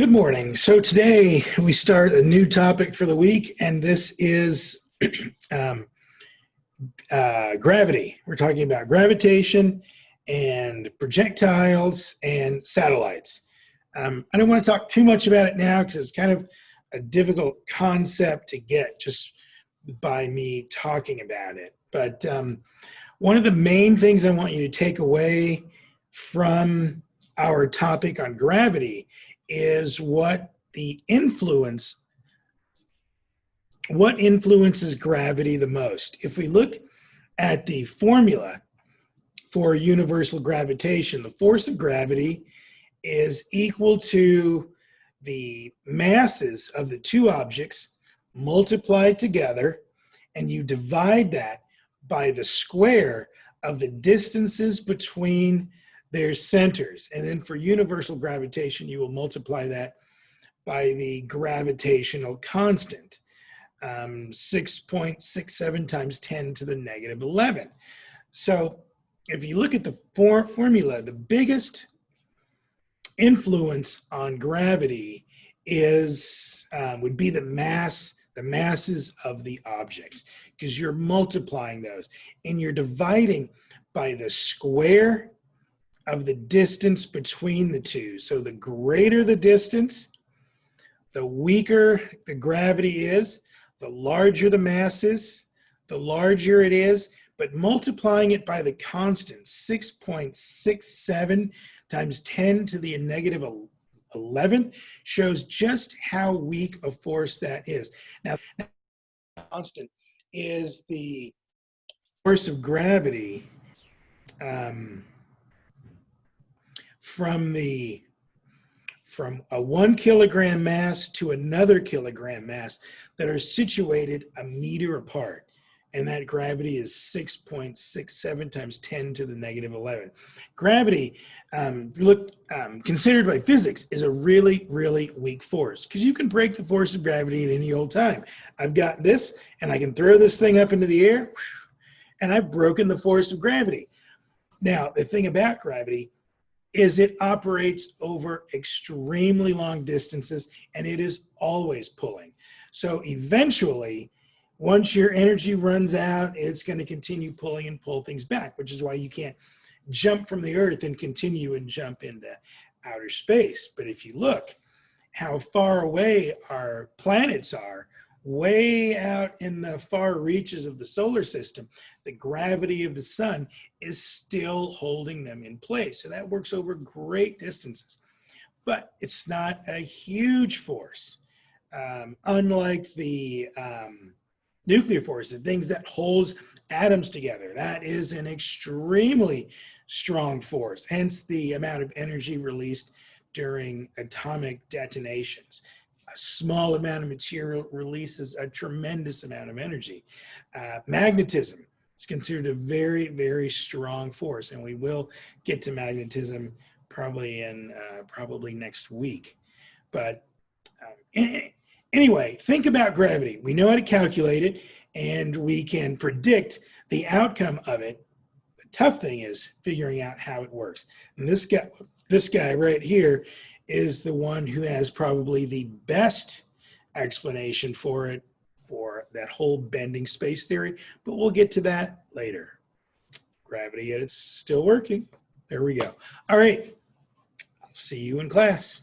Good morning. So today we start a new topic for the week, and this is um, gravity. We're talking about gravitation and projectiles and satellites. I don't want to talk too much about it now because it's kind of a difficult concept to get just by me talking about it. But one of the main things I want you to take away from our topic on gravity is what influences gravity the most. If we look at the formula for universal gravitation, the force of gravity is equal to the masses of the two objects multiplied together, and you divide that by the square of the distances between their centers. And then for universal gravitation, you will multiply that by the gravitational constant, 6.67 times 10 to the negative 11. So if you look at the formula, the biggest influence on gravity would be the masses of the objects, because you're multiplying those and you're dividing by the square of the distance between the two. So the greater the distance, the weaker the gravity is, the larger the mass is, the larger it is, but multiplying it by the constant, 6.67 times 10 to the negative 11th, shows just how weak a force that is. Now, constant is the force of gravity from a 1 kilogram mass to another kilogram mass that are situated a meter apart. And that gravity is 6.67 times 10 to the negative 11. Gravity, considered by physics, is a really, really weak force, because you can break the force of gravity at any old time. I've got this, and I can throw this thing up into the air, and I've broken the force of gravity. Now, the thing about gravity is it operates over extremely long distances, and it is always pulling. So eventually, once your energy runs out, it's going to continue pulling and pull things back, which is why you can't jump from the Earth and continue and jump into outer space. But if you look how far away our planets are, way out in the far reaches of the solar system, the gravity of the sun is still holding them in place. So that works over great distances. But it's not a huge force. Unlike the nuclear force, the things that holds atoms together, that is an extremely strong force, hence the amount of energy released during atomic detonations. A small amount of material releases a tremendous amount of energy. Magnetism is considered a very, very strong force, and we will get to magnetism probably next week. But anyway, think about gravity. We know how to calculate it, and we can predict the outcome of it. The tough thing is figuring out how it works. And this guy right here is the one who has probably the best explanation for it, for that whole bending space theory, but we'll get to that later. Gravity, it's still working. There we go. All right, I'll see you in class.